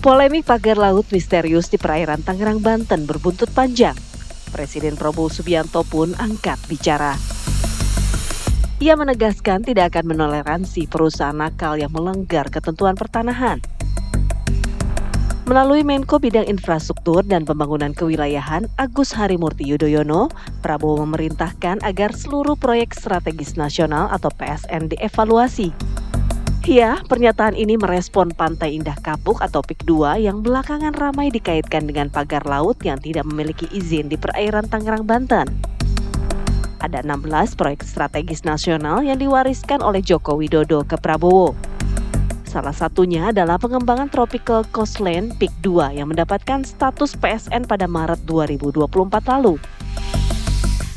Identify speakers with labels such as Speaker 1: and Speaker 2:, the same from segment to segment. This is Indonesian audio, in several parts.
Speaker 1: Polemik pagar laut misterius di perairan Tangerang, Banten berbuntut panjang. Presiden Prabowo Subianto pun angkat bicara. Ia menegaskan tidak akan menoleransi perusahaan nakal yang melanggar ketentuan pertanahan. Melalui Menko Bidang Infrastruktur dan Pembangunan Kewilayahan Agus Harimurti Yudhoyono, Prabowo memerintahkan agar seluruh proyek strategis nasional atau PSN dievaluasi. Ya, pernyataan ini merespon Pantai Indah Kapuk atau PIK 2 yang belakangan ramai dikaitkan dengan pagar laut yang tidak memiliki izin di perairan Tangerang, Banten. Ada 16 proyek strategis nasional yang diwariskan oleh Joko Widodo ke Prabowo. Salah satunya adalah pengembangan Tropical Coastline PIK 2 yang mendapatkan status PSN pada Maret 2024 lalu.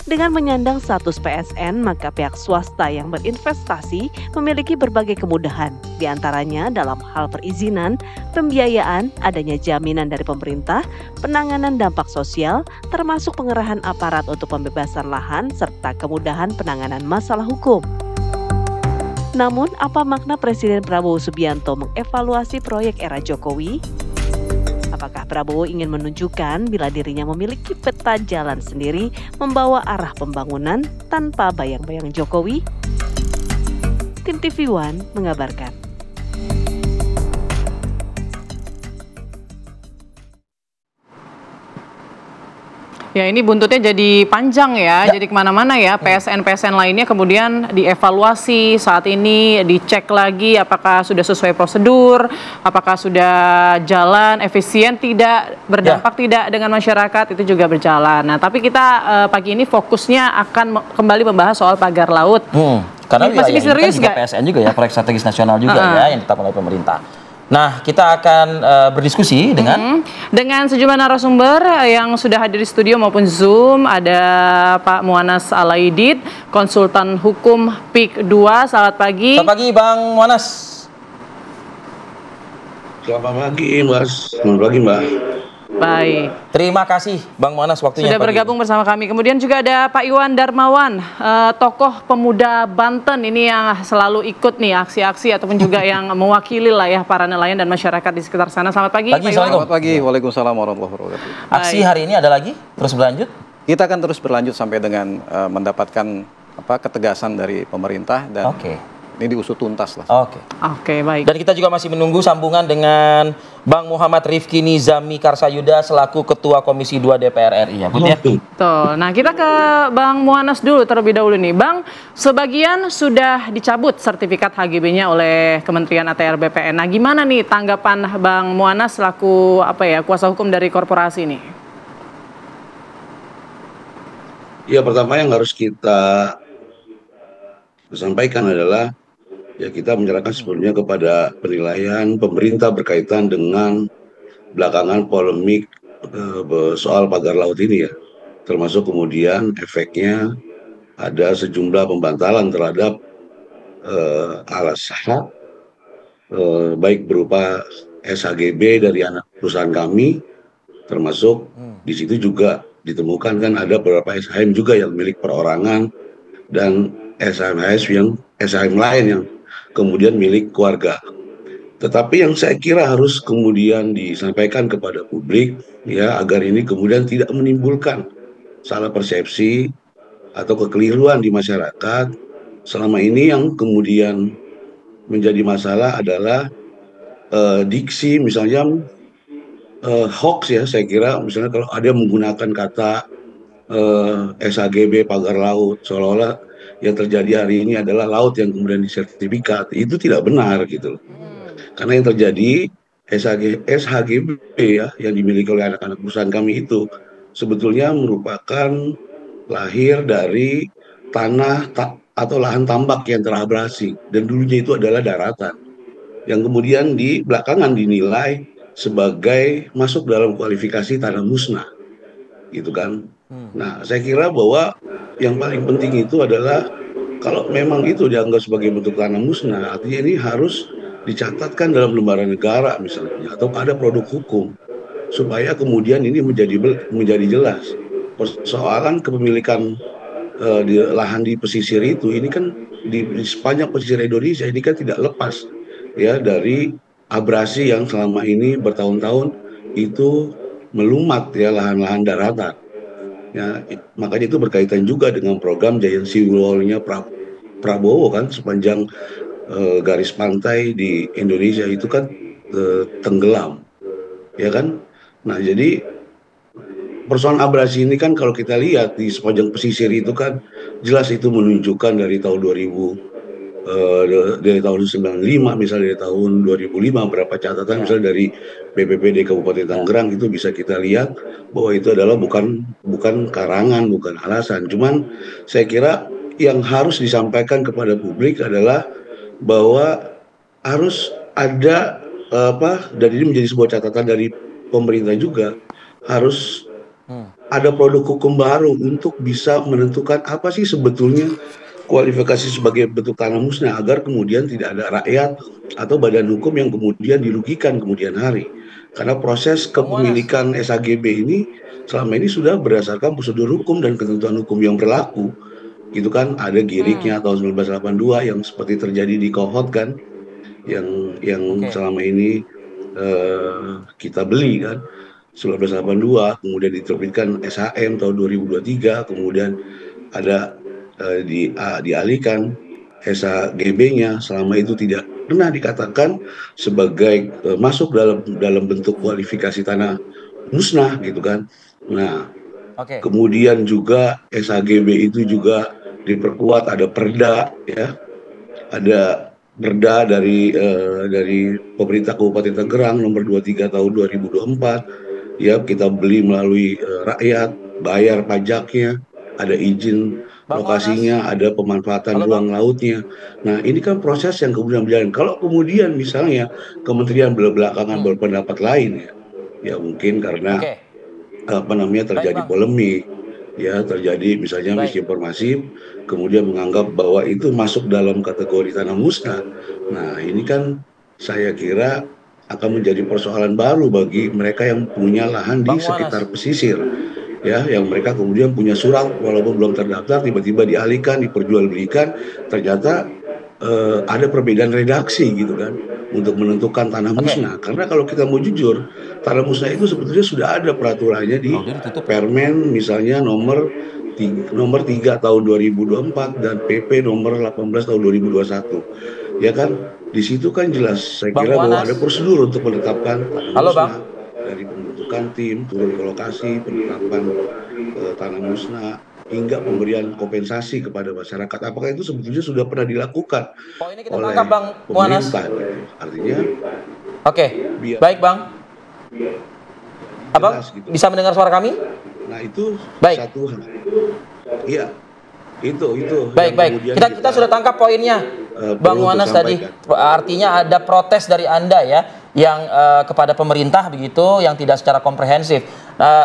Speaker 1: Dengan menyandang status PSN, maka pihak swasta yang berinvestasi memiliki berbagai kemudahan, di antaranya dalam hal perizinan, pembiayaan, adanya jaminan dari pemerintah, penanganan dampak sosial, termasuk pengerahan aparat untuk pembebasan lahan, serta kemudahan penanganan masalah hukum. Namun, apa makna Presiden Prabowo Subianto mengevaluasi proyek era Jokowi? Apakah Prabowo ingin menunjukkan bila dirinya memiliki peta jalan sendiri membawa arah pembangunan tanpa bayang-bayang Jokowi? Tim TV One mengabarkan.
Speaker 2: Ya, ini buntutnya jadi panjang ya, jadi kemana-mana ya. PSN-PSN lainnya kemudian dievaluasi, saat ini dicek lagi apakah sudah sesuai prosedur, apakah sudah jalan, efisien, tidak berdampak tidak dengan masyarakat, itu juga berjalan. Nah, tapi kita pagi ini fokusnya akan kembali membahas soal pagar laut.
Speaker 3: Karena
Speaker 2: masih serius
Speaker 3: kan juga PSN juga ya, proyek strategis nasional juga ya yang ditetapkan oleh pemerintah. Nah, kita akan berdiskusi dengan
Speaker 2: sejumlah narasumber yang sudah hadir di studio maupun Zoom. Ada Pak Muanas Alaidit, konsultan hukum PIK 2. Selamat pagi.
Speaker 3: Selamat pagi, Bang Muanas.
Speaker 4: Selamat pagi, Mas. Selamat pagi, Mbak.
Speaker 2: Baik.
Speaker 3: Terima kasih, Bang Muanas, waktunya
Speaker 2: sudah bergabung bersama kami. Kemudian juga ada Pak Iwan Darmawan, tokoh pemuda Banten ini yang selalu ikut nih aksi-aksi ataupun juga yang mewakili lah ya para nelayan dan masyarakat di sekitar sana. Selamat pagi, Pak Iwan.
Speaker 5: Selamat pagi, waalaikumsalam warahmatullahi wabarakatuh.
Speaker 3: Aksi hari ini ada lagi? Terus berlanjut?
Speaker 5: Kita akan terus berlanjut sampai dengan mendapatkan ketegasan dari pemerintah dan ini diusut tuntas lah.
Speaker 2: Oke, baik.
Speaker 3: Dan kita juga masih menunggu sambungan dengan Bang Muhammad Rifki Nizami Karsayuda selaku Ketua Komisi 2 DPR RI ya, Bud ya.
Speaker 2: Tuh, nah kita ke Bang Muanas dulu terlebih dahulu nih. Bang, sebagian sudah dicabut sertifikat HGB-nya oleh Kementerian ATR BPN. Nah, gimana nih tanggapan Bang Muanas selaku kuasa hukum dari korporasi ini?
Speaker 4: Ya, pertama yang harus kita sampaikan adalah ya kita menyerahkan sebelumnya kepada penilaian pemerintah berkaitan dengan belakangan polemik soal pagar laut ini ya. Termasuk kemudian efeknya ada sejumlah pembantalan terhadap alasan baik berupa SHGB dari anak perusahaan kami, termasuk di situ juga ditemukan kan ada beberapa SHM juga yang milik perorangan dan SHM lain yang kemudian milik keluarga. Tetapi yang saya kira harus kemudian disampaikan kepada publik ya agar ini kemudian tidak menimbulkan salah persepsi atau kekeliruan di masyarakat. Selama ini yang kemudian menjadi masalah adalah diksi misalnya hoax ya, saya kira misalnya kalau ada yang menggunakan kata SHGB pagar laut seolah-olah yang terjadi hari ini adalah laut yang kemudian disertifikat, itu tidak benar gitu loh. Karena yang terjadi SHGB ya yang dimiliki oleh anak-anak perusahaan kami itu sebetulnya merupakan lahir dari tanah atau lahan tambak yang terabrasi dan dulunya itu adalah daratan yang kemudian di belakangan dinilai sebagai masuk dalam kualifikasi tanah musnah gitu kan. Nah, saya kira bahwa yang paling penting itu adalah kalau memang itu dianggap sebagai bentuk tanah musnah, artinya ini harus dicatatkan dalam lembaran negara misalnya, atau ada produk hukum, supaya kemudian ini menjadi jelas. Persoalan kepemilikan di lahan di pesisir itu, ini kan di sepanjang pesisir Indonesia ini kan tidak lepas ya dari abrasi yang selama ini bertahun-tahun itu melumat ya lahan-lahan daratan. Ya, makanya itu berkaitan juga dengan program Giant Sea Wall-nya Prabowo kan, sepanjang garis pantai di Indonesia itu kan tenggelam, ya kan? Nah, jadi persoalan abrasi ini kan kalau kita lihat di sepanjang pesisir itu kan jelas itu menunjukkan dari tahun 2000, dari tahun 95 misalnya, dari tahun 2005 berapa catatan misalnya dari BPBD Kabupaten Tangerang itu bisa kita lihat bahwa itu adalah bukan karangan, bukan alasan. Cuman saya kira yang harus disampaikan kepada publik adalah bahwa harus ada dan ini menjadi sebuah catatan dari pemerintah juga, harus ada produk hukum baru untuk bisa menentukan apa sih sebetulnya kualifikasi sebagai bentuk tanah musnah, agar kemudian tidak ada rakyat atau badan hukum yang kemudian dirugikan kemudian hari. Karena proses kepemilikan SHGB ini selama ini sudah berdasarkan prosedur hukum dan ketentuan hukum yang berlaku. Gitu kan, ada giriknya tahun 1982 yang seperti terjadi di Kohot kan, yang selama ini kita beli kan 1982, kemudian diterbitkan SHM tahun 2023, kemudian ada dialihkan SHGB-nya, selama itu tidak pernah dikatakan sebagai masuk dalam bentuk kualifikasi tanah musnah gitu kan. Nah, kemudian juga SHGB itu juga diperkuat, ada perda ya, ada perda dari pemerintah Kabupaten Tangerang nomor 23 tahun 2024 ya, kita beli melalui rakyat, bayar pajaknya, ada izin lokasinya, ada pemanfaatan ruang lautnya. Nah, ini kan proses yang kemudian berjalan. Kalau kemudian misalnya kementerian belakangan berpendapat lain ya mungkin karena terjadi polemik, ya terjadi misalnya misinformasi, kemudian menganggap bahwa itu masuk dalam kategori tanah musnah. Nah, ini kan saya kira akan menjadi persoalan baru bagi mereka yang punya lahan di sekitar pesisir. Ya, yang mereka kemudian punya surat walaupun belum terdaftar, tiba-tiba dialihkan, diperjualbelikan, ternyata ada perbedaan redaksi gitu kan untuk menentukan tanah musnah. Karena kalau kita mau jujur, tanah musnah itu sebetulnya sudah ada peraturannya di Permen misalnya nomor 3 tahun 2024 dan PP nomor 18 tahun 2021. Ya kan, di situ kan jelas saya kira bahwa ada prosedur untuk menetapkan tanah musnah. Dari pembentukan tim, turun ke lokasi, penetapan tanah musnah, hingga pemberian kompensasi kepada masyarakat. Apakah itu sebetulnya sudah pernah dilakukan
Speaker 3: ini kita
Speaker 4: oleh
Speaker 3: tangkap, Bang Muanas.
Speaker 4: pemerintah? Artinya,
Speaker 3: baik Bang. Abang gitu. Bisa mendengar suara kami?
Speaker 4: Nah, itu satu hal. Iya, itu.
Speaker 3: Baik. Kita sudah tangkap poinnya, Bang Muanas tadi. Artinya ada protes dari Anda ya, yang kepada pemerintah begitu, yang tidak secara komprehensif.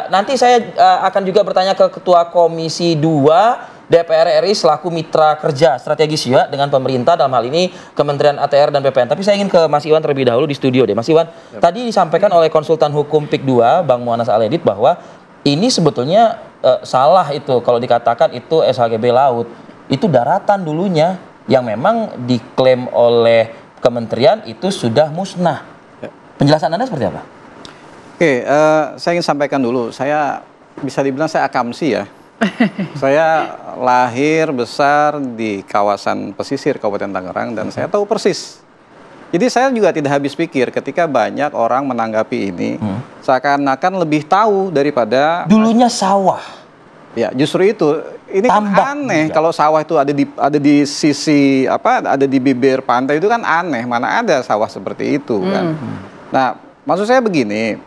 Speaker 3: Nanti saya akan juga bertanya ke Ketua Komisi 2 DPR RI selaku mitra kerja strategis ya dengan pemerintah, dalam hal ini Kementerian ATR dan BPN. Tapi saya ingin ke Mas Iwan terlebih dahulu di studio deh. Mas Iwan, tadi disampaikan oleh konsultan hukum PIK 2 Bang Muanas Aledit bahwa ini sebetulnya salah itu kalau dikatakan itu SHGB laut. Itu daratan dulunya yang memang diklaim oleh kementerian itu sudah musnah. Penjelasan Anda seperti apa?
Speaker 5: Oke, saya ingin sampaikan dulu. Saya bisa dibilang saya akamsi ya. Saya lahir besar di kawasan pesisir Kabupaten Tangerang dan saya tahu persis. Jadi saya juga tidak habis pikir ketika banyak orang menanggapi ini seakan-akan lebih tahu daripada
Speaker 3: dulunya sawah.
Speaker 5: Ya, justru itu. Ini kan aneh kalau sawah itu ada di sisi ada di bibir pantai, itu kan aneh. Mana ada sawah seperti itu kan. Nah, maksud saya begini.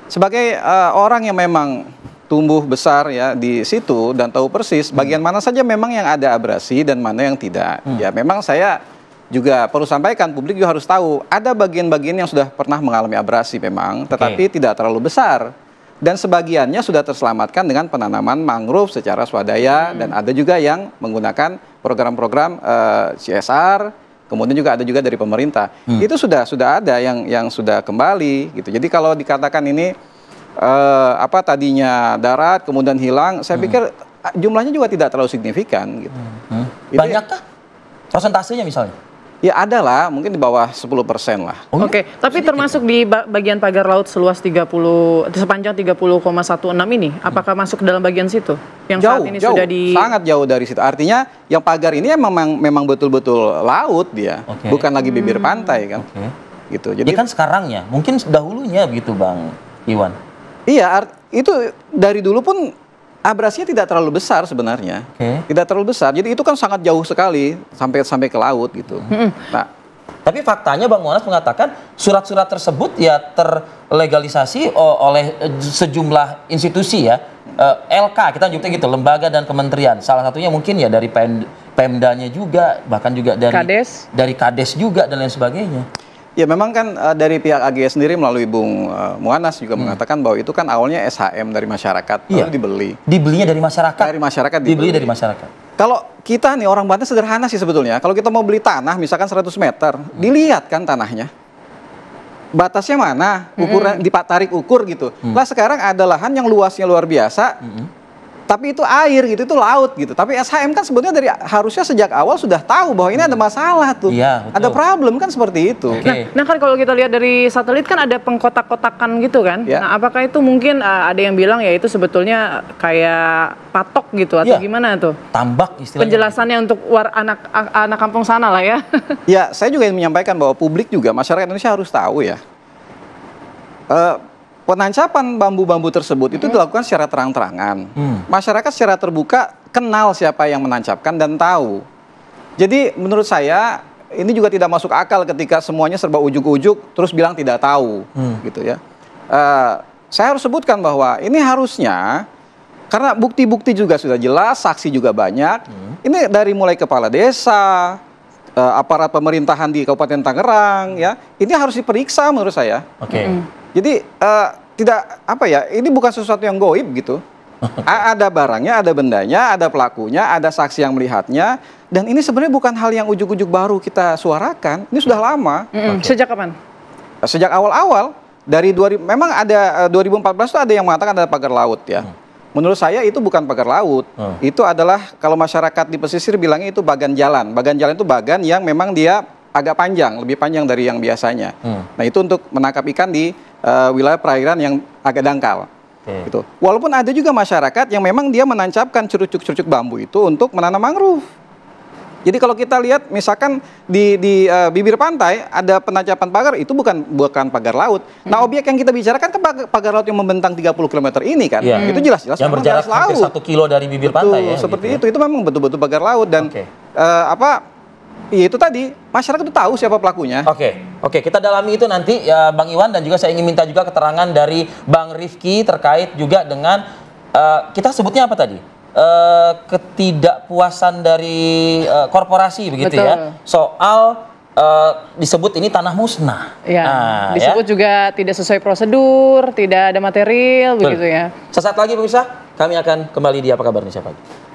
Speaker 5: Sebagai orang yang memang tumbuh besar ya di situ dan tahu persis bagian mana saja memang yang ada abrasi dan mana yang tidak. Ya, memang saya juga perlu sampaikan, publik juga harus tahu ada bagian-bagian yang sudah pernah mengalami abrasi memang, tetapi tidak terlalu besar. Dan sebagiannya sudah terselamatkan dengan penanaman mangrove secara swadaya dan ada juga yang menggunakan program-program CSR, kemudian juga ada juga dari pemerintah. Itu sudah ada yang sudah kembali gitu. Jadi kalau dikatakan ini tadinya darat kemudian hilang, saya pikir jumlahnya juga tidak terlalu signifikan gitu.
Speaker 3: Banyakkah? Persentasenya misalnya?
Speaker 5: Ya ada lah, mungkin di bawah 10% lah.
Speaker 2: Oke, tapi termasuk di bagian pagar laut seluas sepanjang 30,16 ini, apakah masuk dalam bagian situ? Yang
Speaker 5: Jauh,
Speaker 2: saat ini
Speaker 5: jauh,
Speaker 2: sudah
Speaker 5: sangat jauh dari situ. Artinya yang pagar ini memang betul-betul laut dia, bukan lagi bibir pantai kan. Gitu. Jadi
Speaker 3: kan sekarang ya, mungkin dahulunya begitu Bang Iwan.
Speaker 5: Iya, itu dari dulu pun abrasinya tidak terlalu besar sebenarnya, tidak terlalu besar. Jadi itu kan sangat jauh sekali sampai ke laut gitu. Nah,
Speaker 3: tapi faktanya Bang Muanas mengatakan surat-surat tersebut ya terlegalisasi oleh sejumlah institusi ya, LK kita nyebutnya gitu, lembaga dan kementerian. Salah satunya mungkin ya dari Pemdanya juga, bahkan juga dari Kades juga dan lain sebagainya.
Speaker 5: Ya memang kan dari pihak AGS sendiri melalui Bung Muanas juga mengatakan bahwa itu kan awalnya SHM dari masyarakat, lalu dibeli. Dibelinya dari masyarakat? Dari masyarakat dibeli dari masyarakat. Kalau kita nih orang Banten sederhana sih sebetulnya. Kalau kita mau beli tanah misalkan 100 meter, dilihat kan tanahnya. Batasnya mana, ukuran ditarik ukur gitu. Lah sekarang ada lahan yang luasnya luar biasa. Tapi itu air gitu, itu laut gitu. Tapi SHM kan sebetulnya harusnya sejak awal sudah tahu bahwa ini ada masalah tuh. Iya, ada problem kan seperti itu.
Speaker 2: Nah kan kalau kita lihat dari satelit kan ada pengkotak-kotakan gitu kan. Nah apakah itu mungkin ada yang bilang ya itu sebetulnya kayak patok gitu atau gimana tuh?
Speaker 3: Tambak istilahnya.
Speaker 2: Penjelasannya untuk anak kampung sana lah ya.
Speaker 5: Ya saya juga ingin menyampaikan bahwa publik juga, masyarakat Indonesia harus tahu ya. Penancapan bambu-bambu tersebut itu dilakukan secara terang-terangan. Masyarakat secara terbuka kenal siapa yang menancapkan dan tahu. Jadi menurut saya ini juga tidak masuk akal ketika semuanya serba ujuk-ujuk terus bilang tidak tahu, gitu ya. Saya harus sebutkan bahwa ini harusnya karena bukti-bukti juga sudah jelas, saksi juga banyak. Ini dari mulai kepala desa, aparat pemerintahan di Kabupaten Tangerang, ya, ini harus diperiksa menurut saya. Jadi tidak apa ya, ini bukan sesuatu yang goib gitu. Ada barangnya, ada bendanya, ada pelakunya, ada saksi yang melihatnya, dan ini sebenarnya bukan hal yang ujuk-ujuk baru kita suarakan. Ini sudah lama.
Speaker 2: Sejak kapan?
Speaker 5: Sejak awal-awal dari memang ada 2014 itu ada yang mengatakan ada pagar laut ya. Menurut saya itu bukan pagar laut. Itu adalah kalau masyarakat di pesisir bilangnya itu bagan jalan. Bagan jalan itu bagan yang memang dia agak panjang, lebih panjang dari yang biasanya. Nah itu untuk menangkap ikan di wilayah perairan yang agak dangkal. Gitu. Walaupun ada juga masyarakat yang memang dia menancapkan cerucuk-cerucuk bambu itu untuk menanam mangrove. Jadi kalau kita lihat misalkan di bibir pantai ada penancapan pagar, itu bukan pagar laut. Nah objek yang kita bicarakan kan pagar laut yang membentang 30 km ini kan. Itu jelas-jelas
Speaker 3: yang berjarak hampir 1 kilo dari bibir pantai ya.
Speaker 5: Seperti gitu. Itu memang betul-betul pagar laut dan itu tadi masyarakat itu tahu siapa pelakunya. Oke, kita dalami itu nanti ya Bang Iwan, dan juga saya ingin minta juga keterangan dari Bang Rifki terkait juga dengan kita sebutnya apa tadi? Ketidakpuasan dari korporasi begitu ya. Soal disebut ini tanah musnah.
Speaker 2: Disebut juga tidak sesuai prosedur, tidak ada material begitu ya.
Speaker 3: Sesaat lagi pemirsa, kami akan kembali di Apa Kabar Indonesia Pagi.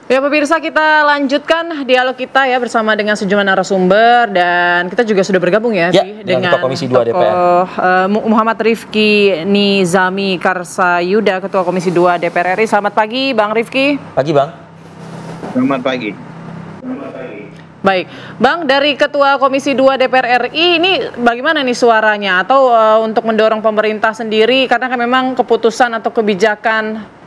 Speaker 2: Ya pemirsa, kita lanjutkan dialog kita ya bersama dengan sejumlah narasumber, dan kita juga sudah bergabung ya dengan
Speaker 3: Ketua Komisi 2 DPR
Speaker 2: Muhammad Rifki Nizami Karsayuda, Ketua Komisi 2 DPR RI. Selamat pagi Bang Rifki.
Speaker 3: Pagi Bang.
Speaker 6: Selamat pagi.
Speaker 2: Baik, Bang, dari Ketua Komisi 2 DPR RI ini bagaimana nih suaranya, atau untuk mendorong pemerintah sendiri, karena kan memang keputusan atau kebijakan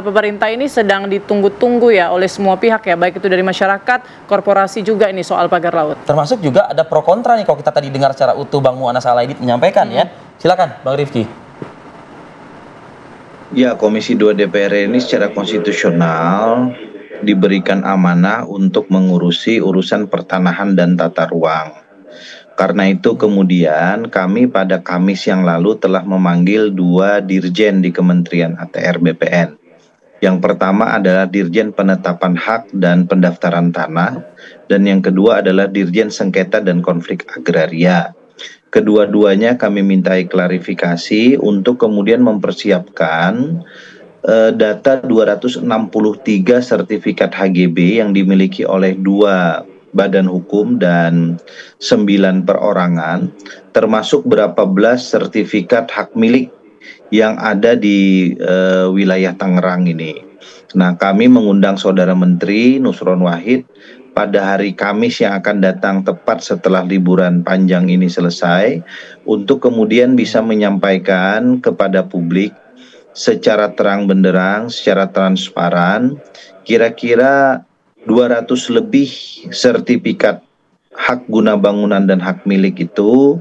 Speaker 2: pemerintah ini sedang ditunggu-tunggu ya oleh semua pihak ya, baik itu dari masyarakat, korporasi juga ini soal pagar laut.
Speaker 3: Termasuk juga ada pro kontra nih kalau kita tadi dengar secara utuh Bang Muanas Alaidit menyampaikan ya. Silakan Bang Rifki.
Speaker 6: Ya, Komisi 2 DPR ini secara konstitusional diberikan amanah untuk mengurusi urusan pertanahan dan tata ruang. Karena itu kemudian kami pada Kamis yang lalu telah memanggil 2 dirjen di Kementerian ATR BPN. Yang pertama adalah Dirjen Penetapan Hak dan Pendaftaran Tanah, dan yang kedua adalah Dirjen Sengketa dan Konflik Agraria. Kedua-duanya kami mintai klarifikasi untuk kemudian mempersiapkan data 263 sertifikat HGB yang dimiliki oleh 2 badan hukum dan 9 perorangan, termasuk berapa belas sertifikat hak milik yang ada di wilayah Tangerang ini. Nah, kami mengundang Saudara Menteri Nusron Wahid pada hari Kamis yang akan datang tepat setelah liburan panjang ini selesai untuk kemudian bisa menyampaikan kepada publik secara terang benderang, secara transparan, kira-kira 200 lebih sertifikat hak guna bangunan dan hak milik itu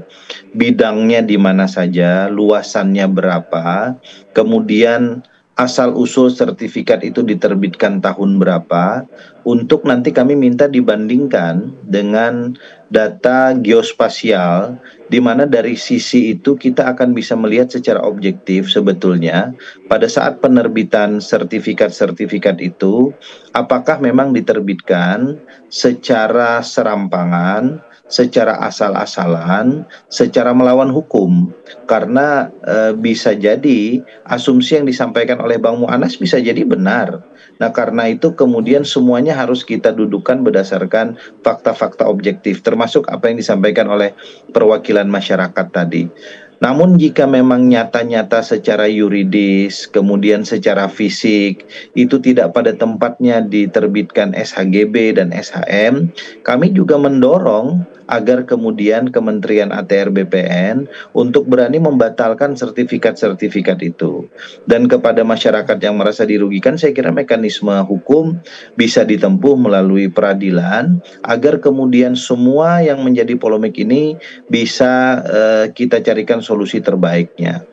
Speaker 6: bidangnya di mana saja, luasannya berapa, kemudian asal-usul sertifikat itu diterbitkan tahun berapa, untuk nanti kami minta dibandingkan dengan data geospasial, di mana dari sisi itu kita akan bisa melihat secara objektif sebetulnya pada saat penerbitan sertifikat-sertifikat itu, apakah memang diterbitkan secara serampangan, secara asal-asalan, secara melawan hukum. Karena bisa jadi asumsi yang disampaikan oleh Bang Mu'anas bisa jadi benar. Nah, karena itu kemudian semuanya harus kita dudukkan berdasarkan fakta-fakta objektif, termasuk apa yang disampaikan oleh perwakilan masyarakat tadi. Namun jika memang nyata-nyata secara yuridis, kemudian secara fisik, itu tidak pada tempatnya diterbitkan SHGB dan SHM, kami juga mendorong agar kemudian Kementerian ATR BPN untuk berani membatalkan sertifikat-sertifikat itu. Dan kepada masyarakat yang merasa dirugikan, saya kira mekanisme hukum bisa ditempuh melalui peradilan, agar kemudian semua yang menjadi polemik ini bisa kita carikan solusi terbaiknya.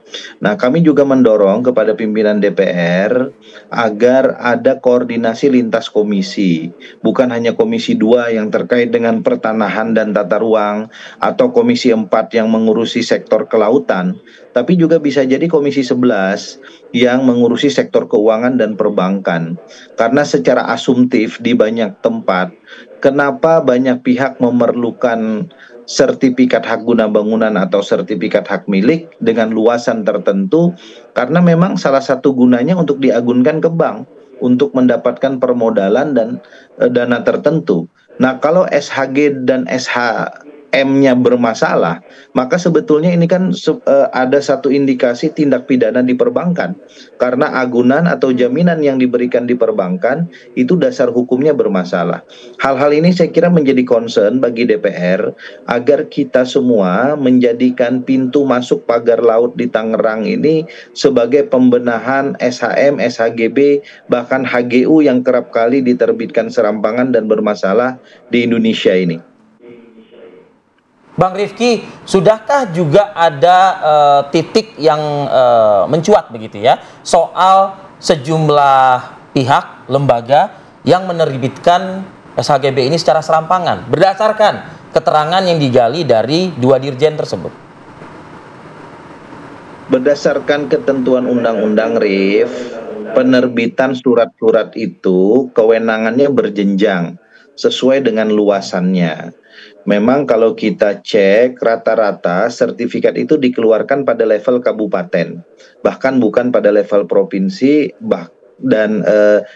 Speaker 6: Nah, kami juga mendorong kepada pimpinan DPR agar ada koordinasi lintas komisi, bukan hanya Komisi 2 yang terkait dengan pertanahan dan tata ruang, atau Komisi 4 yang mengurusi sektor kelautan, tapi juga bisa jadi Komisi 11 yang mengurusi sektor keuangan dan perbankan. Karena secara asumtif di banyak tempat, kenapa banyak pihak memerlukan sertifikat hak guna bangunan atau sertifikat hak milik dengan luasan tertentu, karena memang salah satu gunanya untuk diagunkan ke bank untuk mendapatkan permodalan dan dana tertentu. Nah, kalau SHG dan SHM-nya bermasalah, maka sebetulnya ini kan ada satu indikasi tindak pidana di perbankan, karena agunan atau jaminan yang diberikan di perbankan itu dasar hukumnya bermasalah. Hal-hal ini saya kira menjadi concern bagi DPR, agar kita semua menjadikan pintu masuk pagar laut di Tangerang ini sebagai pembenahan SHM, SHGB, bahkan HGU yang kerap kali diterbitkan serampangan dan bermasalah di Indonesia ini.
Speaker 3: Bang Rifki, sudahkah juga ada titik yang mencuat begitu ya, soal sejumlah pihak, lembaga yang menerbitkan SHGB ini secara serampangan berdasarkan keterangan yang digali dari dua dirjen tersebut?
Speaker 6: Berdasarkan ketentuan undang-undang, Rif, penerbitan surat-surat itu kewenangannya berjenjang sesuai dengan luasannya. Memang kalau kita cek rata-rata sertifikat itu dikeluarkan pada level kabupaten, bahkan bukan pada level provinsi, dan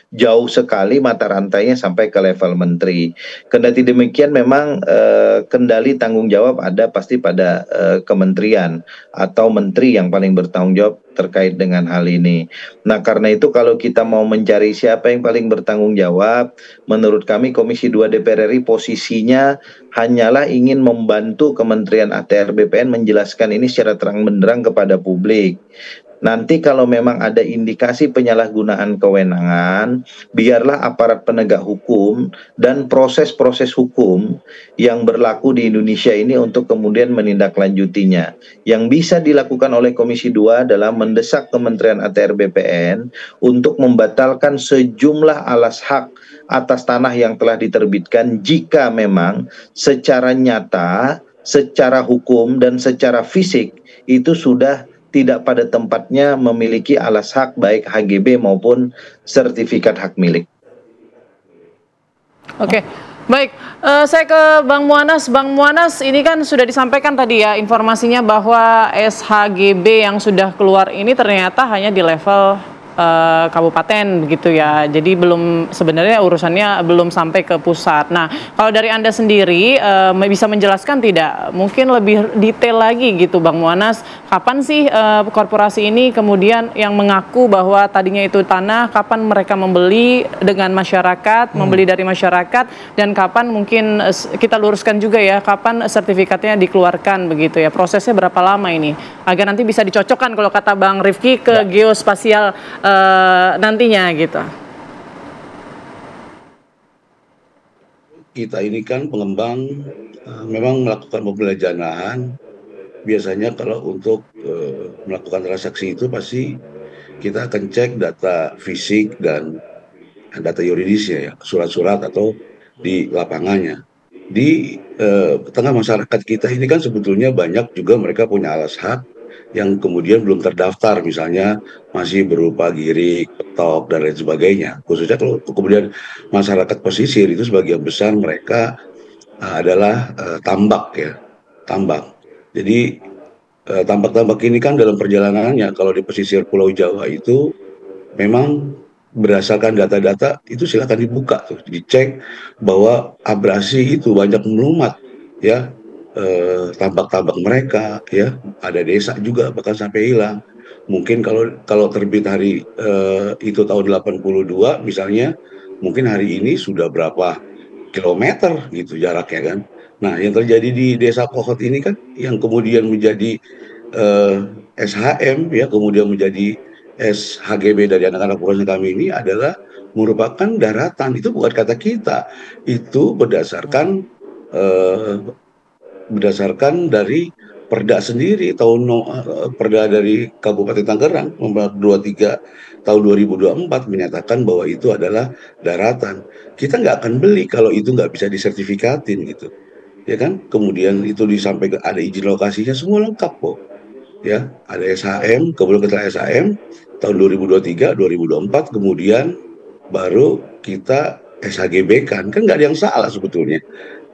Speaker 6: jauh sekali mata rantainya sampai ke level menteri. Kendati demikian memang kendali tanggung jawab ada pasti pada kementerian atau menteri yang paling bertanggung jawab terkait dengan hal ini. Nah, karena itu kalau kita mau mencari siapa yang paling bertanggung jawab, menurut kami Komisi 2 DPR RI posisinya hanyalah ingin membantu Kementerian ATR BPN menjelaskan ini secara terang benderang kepada publik. Nanti kalau memang ada indikasi penyalahgunaan kewenangan, biarlah aparat penegak hukum dan proses-proses hukum yang berlaku di Indonesia ini untuk kemudian menindaklanjutinya. Yang bisa dilakukan oleh Komisi 2 adalah mendesak Kementerian ATR BPN untuk membatalkan sejumlah alas hak atas tanah yang telah diterbitkan jika memang secara nyata, secara hukum, dan secara fisik itu sudah tidak pada tempatnya memiliki alas hak baik HGB maupun sertifikat hak milik.
Speaker 2: Oke, baik. Saya ke Bang Mu'anas. Bang Mu'anas, ini kan sudah disampaikan tadi ya informasinya bahwa SHGB yang sudah keluar ini ternyata hanya di level kabupaten begitu ya. Jadi belum, sebenarnya urusannya belum sampai ke pusat. Nah, kalau dari Anda sendiri bisa menjelaskan tidak? Mungkin lebih detail lagi gitu Bang Muanas, kapan sih korporasi ini kemudian yang mengaku bahwa tadinya itu tanah, kapan mereka membeli dengan masyarakat, membeli dari masyarakat, dan kapan mungkin kita luruskan juga ya, kapan sertifikatnya dikeluarkan begitu ya. Prosesnya berapa lama ini? Agar nanti bisa dicocokkan kalau kata Bang Rifki ke geospasial nantinya gitu.
Speaker 4: Kita ini kan pengembang memang melakukan pembelajaran lahan. Biasanya kalau untuk melakukan transaksi itu pasti kita akan cek data fisik dan data yuridisnya ya, surat-surat atau di lapangannya. Di tengah masyarakat kita ini kan sebetulnya banyak juga mereka punya alas hak yang kemudian belum terdaftar, misalnya masih berupa girik, petok, dan lain sebagainya. Khususnya kalau kemudian masyarakat pesisir itu sebagian besar mereka adalah tambak ya, tambak. Jadi tambak-tambak ini kan dalam perjalanannya kalau di pesisir Pulau Jawa itu memang berdasarkan data-data itu silakan dibuka tuh, dicek bahwa abrasi itu banyak melumat ya. Tambak-tambak mereka ya, ada desa juga bahkan sampai hilang. Mungkin kalau terbit hari itu tahun 82 misalnya, mungkin hari ini sudah berapa kilometer gitu jaraknya kan. Nah, yang terjadi di Desa Kohot ini kan yang kemudian menjadi SHM ya, kemudian menjadi SHGB dari anak-anak perusahaan kami ini adalah merupakan daratan. Itu bukan kata kita, itu berdasarkan dari Perda sendiri Perda dari Kabupaten Tangerang nomor 23 tahun 2024 menyatakan bahwa itu adalah daratan. Kita nggak akan beli kalau itu nggak bisa disertifikatin gitu, ya kan? Kemudian itu disampaikan ada izin lokasinya semua lengkap kok, ya. Ada SHM, kemudian kita SHM tahun 2023, 2024, kemudian baru kita SHGB kan nggak ada yang salah sebetulnya.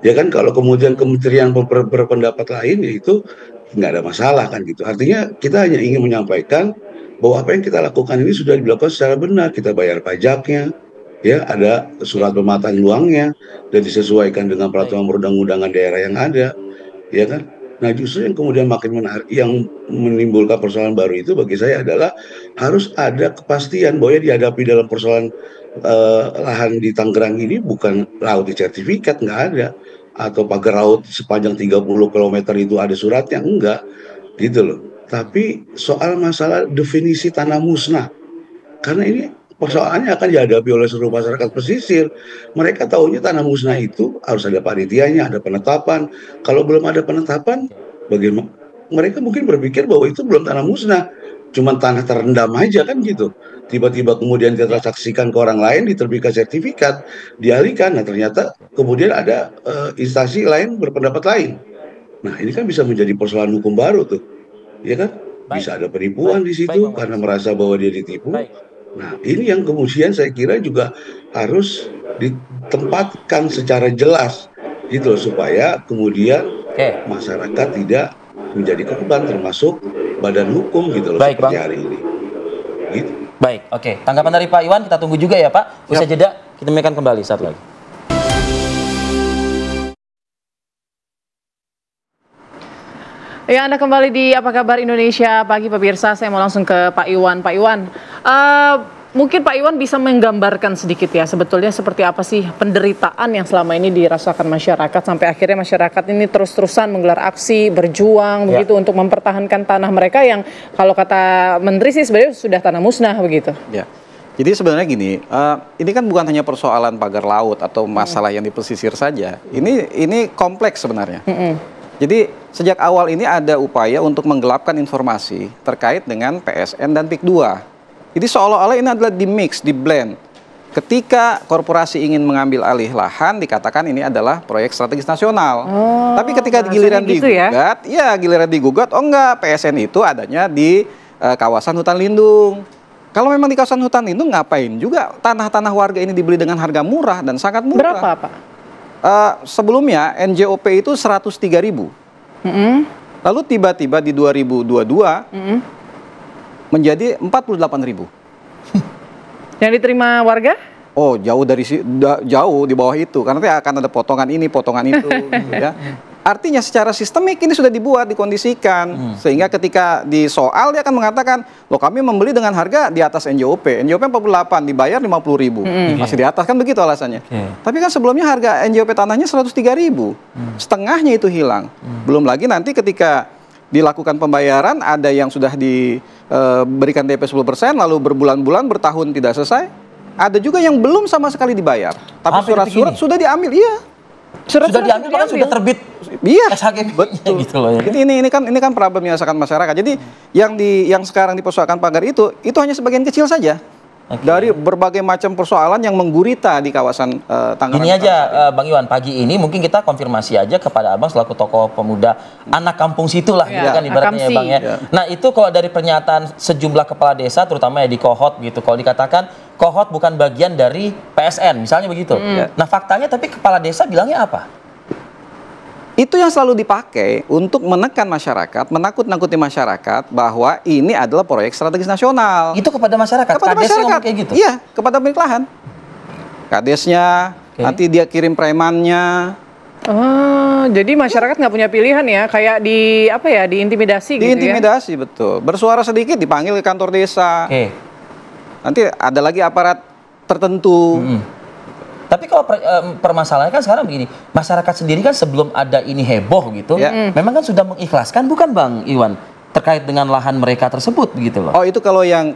Speaker 4: Ya kan, kalau kemudian kementerian berpendapat lain, ya itu nggak ada masalah kan gitu. Artinya kita hanya ingin menyampaikan bahwa apa yang kita lakukan ini sudah dilakukan secara benar. Kita bayar pajaknya, ya ada surat pemetaan uangnya, dan disesuaikan dengan peraturan perundang-undangan daerah yang ada, ya kan. Nah, justru yang kemudian makin menarik, yang menimbulkan persoalan baru itu bagi saya adalah harus ada kepastian bahwa dihadapi dalam persoalan lahan di Tangerang ini bukan laut di sertifikat, nggak ada, atau pagar laut sepanjang 30 km itu ada suratnya, enggak gitu loh. Tapi soal masalah definisi tanah musnah, karena ini persoalannya akan dihadapi oleh seluruh masyarakat pesisir. Mereka tahunya tanah musnah itu harus ada panitianya, ada penetapan. Kalau belum ada penetapan, bagaimana? Mereka mungkin berpikir bahwa itu belum tanah musnah, cuma tanah terendam aja kan gitu. Tiba-tiba kemudian ditransaksikan ke orang lain, diterbitkan sertifikat, dialihkan. Nah, ternyata kemudian ada instansi lain berpendapat lain. Nah, ini kan bisa menjadi persoalan hukum baru tuh, ya kan? Bisa ada penipuan di situ karena merasa bahwa dia ditipu. Nah, ini yang kemudian saya kira juga harus ditempatkan secara jelas gitu loh, supaya kemudian masyarakat tidak menjadi korban, termasuk badan hukum gitu loh. Baik, seperti Bang. Hari ini. Gitu.
Speaker 3: Baik, oke. Tanggapan dari Pak Iwan kita tunggu juga ya Pak. Usai jeda kita akan kembali saat lagi.
Speaker 2: Ya, Anda kembali di Apa Kabar Indonesia Pagi pemirsa. Saya mau langsung ke Pak Iwan. Pak Iwan, mungkin Pak Iwan bisa menggambarkan sedikit ya, sebetulnya seperti apa sih penderitaan yang selama ini dirasakan masyarakat sampai akhirnya masyarakat ini terus-terusan menggelar aksi, berjuang begitu untuk mempertahankan tanah mereka yang kalau kata Menteri sih sebenarnya sudah tanah musnah begitu. Ya.
Speaker 5: Jadi sebenarnya gini, ini kan bukan hanya persoalan pagar laut atau masalah yang di pesisir saja. Ini kompleks sebenarnya. Jadi sejak awal ini ada upaya untuk menggelapkan informasi terkait dengan PSN dan PIK 2. Jadi seolah-olah ini adalah di-mix, di-blend. Ketika korporasi ingin mengambil alih lahan, dikatakan ini adalah proyek strategis nasional. Tapi ketika giliran gitu digugat, giliran digugat, oh enggak, PSN itu adanya di kawasan hutan lindung. Kalau memang di kawasan hutan lindung, ngapain juga tanah-tanah warga ini dibeli dengan harga murah dan sangat murah.
Speaker 2: Berapa, Pak?
Speaker 5: Sebelumnya NJOP itu 103.000. Lalu tiba-tiba di 2022 menjadi 48.000.
Speaker 2: Yang diterima warga?
Speaker 5: Oh, jauh jauh di bawah itu, karena nanti akan ada potongan ini, potongan itu, gitu ya. Artinya secara sistemik ini sudah dibuat, dikondisikan, sehingga ketika disoal dia akan mengatakan, loh kami membeli dengan harga di atas NJOP 48 dibayar 50.000, masih di atas kan begitu alasannya. Tapi kan sebelumnya harga NJOP tanahnya 103.000, setengahnya itu hilang. Belum lagi nanti ketika dilakukan pembayaran, ada yang sudah diberikan DP 10%, lalu berbulan-bulan, bertahun tidak selesai. Ada juga yang belum sama sekali dibayar, tapi surat-surat sudah diambil, iya.
Speaker 3: Sudah diambil, bahkan sudah terbit.
Speaker 5: Iya,
Speaker 3: SHGB
Speaker 5: betul.
Speaker 3: Gitu loh, ya.
Speaker 5: Ini kan problem yang dirasakan masyarakat. Jadi yang sekarang dipersoalkan pagar itu hanya sebagian kecil saja. Dari berbagai macam persoalan yang menggurita di kawasan Tangerang.
Speaker 3: Ini aja Bang Iwan, pagi ini mungkin kita konfirmasi aja kepada Abang selaku tokoh pemuda anak kampung situ lah, gitu kan ibaratnya ya Bang ya. Nah itu kalau dari pernyataan sejumlah kepala desa, terutama ya di Kohot gitu, kalau dikatakan Kohot bukan bagian dari PSN, misalnya begitu. Nah faktanya tapi kepala desa bilangnya apa?
Speaker 5: Itu yang selalu dipakai untuk menekan masyarakat, menakut-nakuti masyarakat bahwa ini adalah proyek strategis nasional.
Speaker 3: Itu kepada masyarakat?
Speaker 5: Kepada masyarakat,
Speaker 3: kayak gitu?
Speaker 5: Iya, kepada pemilik lahan. Kadesnya, nanti dia kirim premannya.
Speaker 2: Oh, jadi masyarakat nggak punya pilihan ya, kayak diintimidasi gitu ya?
Speaker 5: Diintimidasi, betul. Bersuara sedikit dipanggil ke kantor desa. Nanti ada lagi aparat tertentu.
Speaker 3: Tapi kalau permasalahannya kan sekarang begini, masyarakat sendiri kan sebelum ada ini heboh gitu, memang kan sudah mengikhlaskan, bukan Bang Iwan, terkait dengan lahan mereka tersebut gitu loh.
Speaker 5: Oh itu kalau yang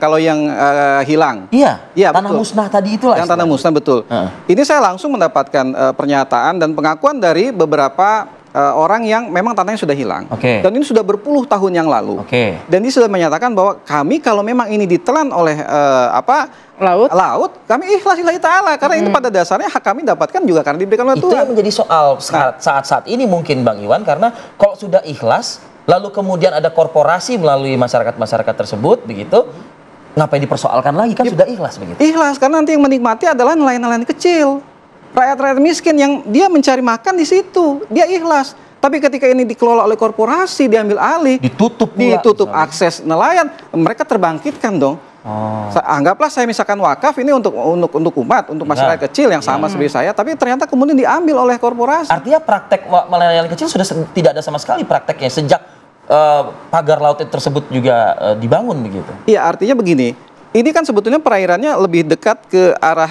Speaker 5: hilang.
Speaker 3: Iya, tanah
Speaker 5: betul.
Speaker 3: musnah tadi itulah.
Speaker 5: Yang tanah musnah, betul. Ini saya langsung mendapatkan pernyataan dan pengakuan dari beberapa orang yang memang tanahnya sudah hilang. Dan ini sudah berpuluh tahun yang lalu. Dan dia sudah menyatakan bahwa kami kalau memang ini ditelan oleh laut, kami ikhlas lillahi ta'ala, karena ini pada dasarnya hak kami dapatkan juga karena diberikan oleh Tuhan.
Speaker 3: Itu yang menjadi soal saat ini mungkin Bang Iwan, karena kalau sudah ikhlas, lalu kemudian ada korporasi melalui masyarakat tersebut begitu, ngapain dipersoalkan lagi, kan sudah ikhlas begitu.
Speaker 5: Ikhlas, karena nanti yang menikmati adalah nelayan-nelayan kecil, rakyat-rakyat miskin yang dia mencari makan di situ, dia ikhlas. Tapi ketika ini dikelola oleh korporasi, diambil alih, ditutup akses nelayan, mereka terbangkitkan dong. Anggaplah saya misalkan wakaf ini untuk umat, untuk masyarakat kecil yang sama seperti saya, tapi ternyata kemudian diambil oleh korporasi.
Speaker 3: Artinya praktek nelayan kecil sudah tidak ada sama sekali prakteknya sejak pagar laut tersebut juga dibangun begitu.
Speaker 5: Iya, artinya begini, ini kan sebetulnya perairannya lebih dekat ke arah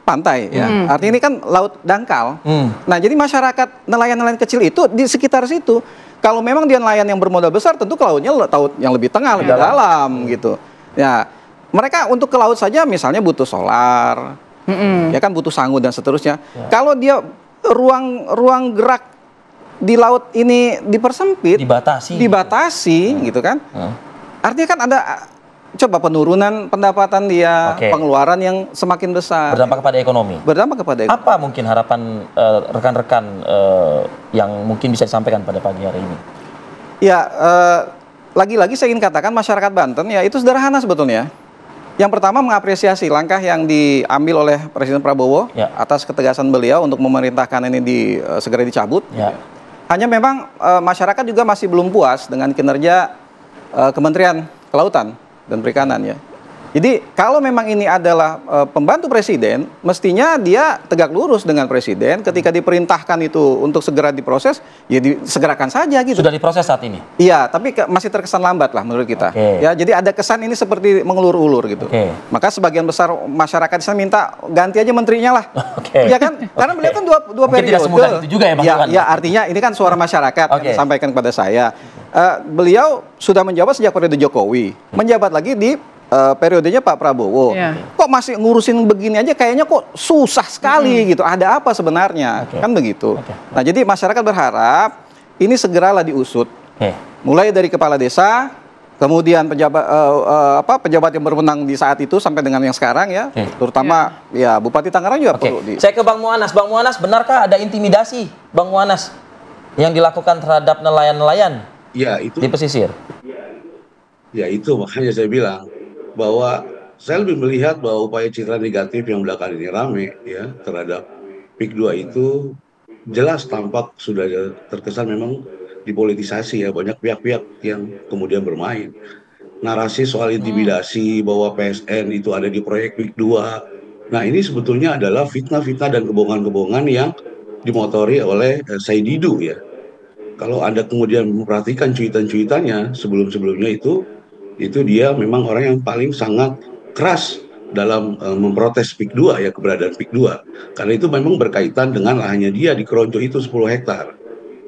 Speaker 5: pantai ya. Artinya ini kan laut dangkal. Nah, jadi masyarakat nelayan-nelayan kecil itu di sekitar situ, kalau memang dia nelayan yang bermodal besar, tentu ke lautnya laut yang lebih tengah, lebih dalam gitu. Ya, mereka untuk ke laut saja misalnya butuh solar, ya kan butuh sangu dan seterusnya. Kalau dia ruang gerak di laut ini dipersempit, dibatasi gitu kan. Artinya kan ada coba penurunan pendapatan dia, pengeluaran yang semakin besar.
Speaker 3: Berdampak kepada ekonomi.
Speaker 5: Berdampak kepada ekonomi.
Speaker 3: Apa mungkin harapan rekan-rekan yang mungkin bisa disampaikan pada pagi hari ini?
Speaker 5: Ya, lagi-lagi saya ingin katakan masyarakat Banten ya itu sederhana sebetulnya. Yang pertama mengapresiasi langkah yang diambil oleh Presiden Prabowo atas ketegasan beliau untuk memerintahkan ini segera dicabut. Hanya memang masyarakat juga masih belum puas dengan kinerja Kementerian Kelautan dan Perikanan ya. Jadi kalau memang ini adalah pembantu presiden, mestinya dia tegak lurus dengan presiden. Ketika diperintahkan itu untuk segera diproses, ya disegerakan saja gitu.
Speaker 3: Sudah diproses saat ini?
Speaker 5: Iya, tapi masih terkesan lambat lah menurut kita. Ya, jadi ada kesan ini seperti mengulur-ulur gitu. Maka sebagian besar masyarakat saya minta ganti aja menterinya lah. Ya kan? Karena beliau kan dua periode.
Speaker 3: Tidak semudah itu juga ya Bang Iwan.
Speaker 5: Ya, artinya ini kan suara masyarakat yang disampaikan kepada saya. Beliau sudah menjabat sejak periode Jokowi, menjabat lagi di periodenya Pak Prabowo. Kok masih ngurusin begini aja kayaknya kok susah sekali gitu. Ada apa sebenarnya? Kan begitu. Nah, jadi masyarakat berharap ini segeralah diusut. Mulai dari kepala desa, kemudian pejabat yang berwenang di saat itu sampai dengan yang sekarang ya. Terutama ya Bupati Tangerang juga perlu
Speaker 3: Saya ke Bang Muanas. Bang Muanas, benarkah ada intimidasi Bang Muanas yang dilakukan terhadap nelayan-nelayan di pesisir?
Speaker 4: Ya itu makanya saya bilang bahwa saya lebih melihat bahwa upaya citra negatif yang belakangan ini rame ya terhadap PIK 2 itu jelas tampak sudah terkesan memang dipolitisasi ya, banyak pihak-pihak yang kemudian bermain. narasi soal intimidasi bahwa PSN itu ada di proyek PIK 2. Nah, ini sebetulnya adalah fitnah-fitnah dan kebohongan-kebohongan yang dimotori oleh Said Didu ya. Kalau Anda kemudian memperhatikan cuitan-cuitannya sebelum-sebelumnya itu dia memang orang yang paling sangat keras dalam memprotes PIK 2 ya, keberadaan PIK 2. Karena itu memang berkaitan dengan lahannya dia di Kronjo itu 10 hektar.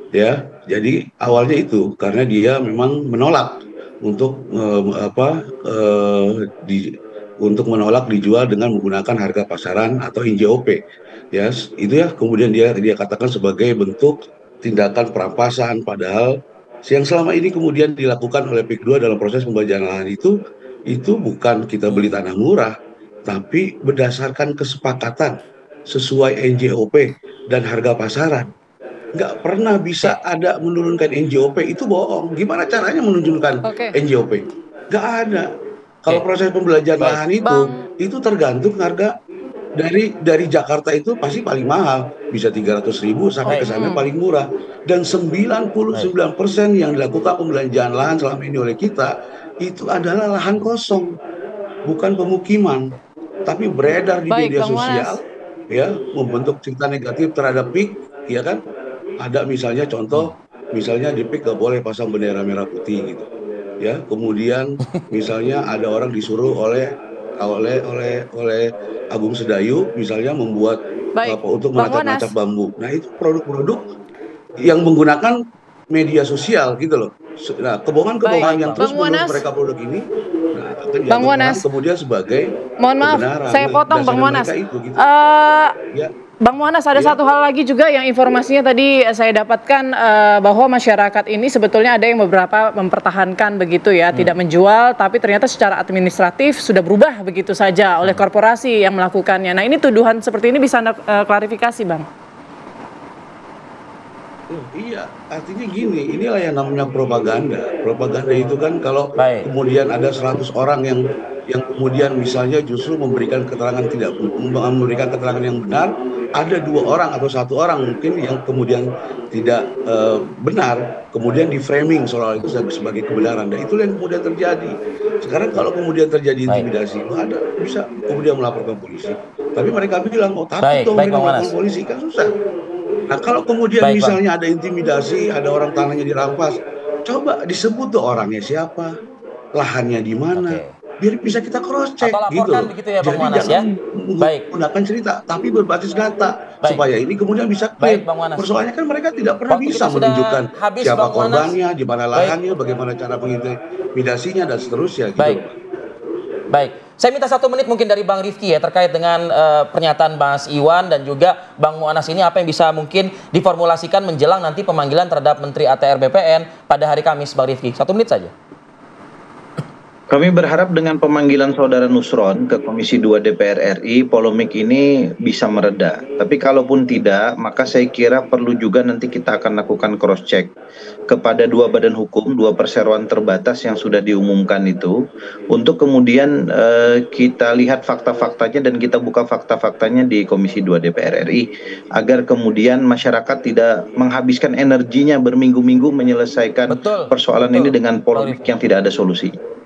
Speaker 4: Ya, jadi awalnya itu karena dia memang menolak untuk untuk menolak dijual dengan menggunakan harga pasaran atau NJOP. Ya, itu ya kemudian dia katakan sebagai bentuk tindakan perampasan, padahal yang selama ini kemudian dilakukan oleh PIK 2 dalam proses pembagian lahan itu bukan kita beli tanah murah, tapi berdasarkan kesepakatan sesuai NJOP dan harga pasaran. Nggak pernah bisa ada menurunkan NJOP, itu bohong. Gimana caranya menurunkan NJOP? Nggak ada. Kalau proses pembelajaran lahan itu tergantung harga dari Jakarta itu pasti paling mahal, bisa 300.000 sampai ke sana paling murah. Dan 99% yang dilakukan pembelanjaan lahan selama ini oleh kita itu adalah lahan kosong, bukan pemukiman, tapi beredar di media sosial, ya, membentuk cerita negatif terhadap PIK, ya kan? Ada misalnya contoh, misalnya di PIK gak boleh pasang bendera merah putih gitu, ya. Kemudian misalnya ada orang disuruh oleh Agung Sedayu misalnya membuat untuk melacak-lacak bambu. Nah, itu produk-produk yang menggunakan media sosial gitu loh. Nah, kebohongan-kebohongan yang terus menerus mereka produk ini, nah, akan dianggap kemudian sebagai kebenaran.
Speaker 2: Saya potong Bang Monas.
Speaker 4: Ya.
Speaker 2: Bang Monas, ada satu hal lagi juga yang informasinya tadi saya dapatkan bahwa masyarakat ini sebetulnya ada yang beberapa mempertahankan begitu ya, tidak menjual, tapi ternyata secara administratif sudah berubah begitu saja oleh korporasi yang melakukannya. Nah, ini tuduhan seperti ini bisa Anda klarifikasi, Bang?
Speaker 4: Iya, artinya gini, inilah yang namanya propaganda. Propaganda itu kan kalau kemudian ada 100 orang yang kemudian misalnya justru memberikan keterangan yang benar, ada 2 orang atau 1 orang mungkin yang kemudian tidak benar, kemudian di framing soal itu sebagai kebenaran. Dan itulah yang kemudian terjadi. Sekarang kalau kemudian terjadi intimidasi, ada bisa kemudian melaporkan polisi. Tapi mereka bilang, takut dong melaporkan polisi, kan susah. Nah, kalau kemudian misalnya ada intimidasi, ada orang tanahnya dirampas, coba disebut tuh orangnya siapa, lahannya di mana, biar bisa kita cross check gitu.
Speaker 3: Ya, Bang Monas,
Speaker 4: jangan menggunakan cerita, tapi berbasis data supaya ini kemudian bisa clear. Persoalannya kan mereka tidak pernah bisa menunjukkan siapa korbannya, di mana lahannya, bagaimana cara mengintimidasinya dan seterusnya. Gitu.
Speaker 3: Baik. Saya minta 1 menit mungkin dari Bang Rifki ya terkait dengan pernyataan Mas Iwan dan juga Bang Monas ini, apa yang bisa mungkin diformulasikan menjelang nanti pemanggilan terhadap Menteri ATR BPN pada hari Kamis, Bang Rifki. 1 menit saja.
Speaker 6: Kami berharap dengan pemanggilan Saudara Nusron ke Komisi 2 DPR RI, polemik ini bisa mereda. Tapi kalaupun tidak, maka saya kira perlu juga nanti kita akan lakukan cross-check kepada 2 badan hukum, 2 perseroan terbatas yang sudah diumumkan itu, untuk kemudian kita lihat fakta-faktanya dan kita buka fakta-faktanya di Komisi 2 DPR RI, agar kemudian masyarakat tidak menghabiskan energinya berminggu-minggu menyelesaikan persoalan ini dengan polemik yang tidak ada solusinya.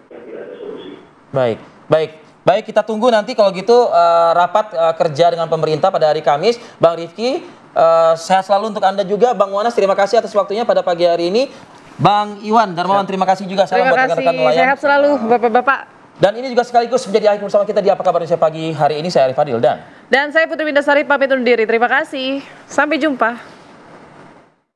Speaker 3: Baik, kita tunggu nanti kalau gitu rapat kerja dengan pemerintah pada hari Kamis. Bang Rifki, sehat selalu untuk Anda juga. Bang Monas, terima kasih atas waktunya pada pagi hari ini. Bang Iwan Darmawan, terima kasih juga. Salam buat rekan-rekan nelayan.
Speaker 2: Sehat selalu Bapak-bapak.
Speaker 3: Dan ini juga sekaligus menjadi akhir bersama kita di Apa Kabar Indonesia Pagi hari ini. Saya Arif Fadil dan
Speaker 2: saya Putri Windasari pamit undur diri. Terima kasih. Sampai jumpa.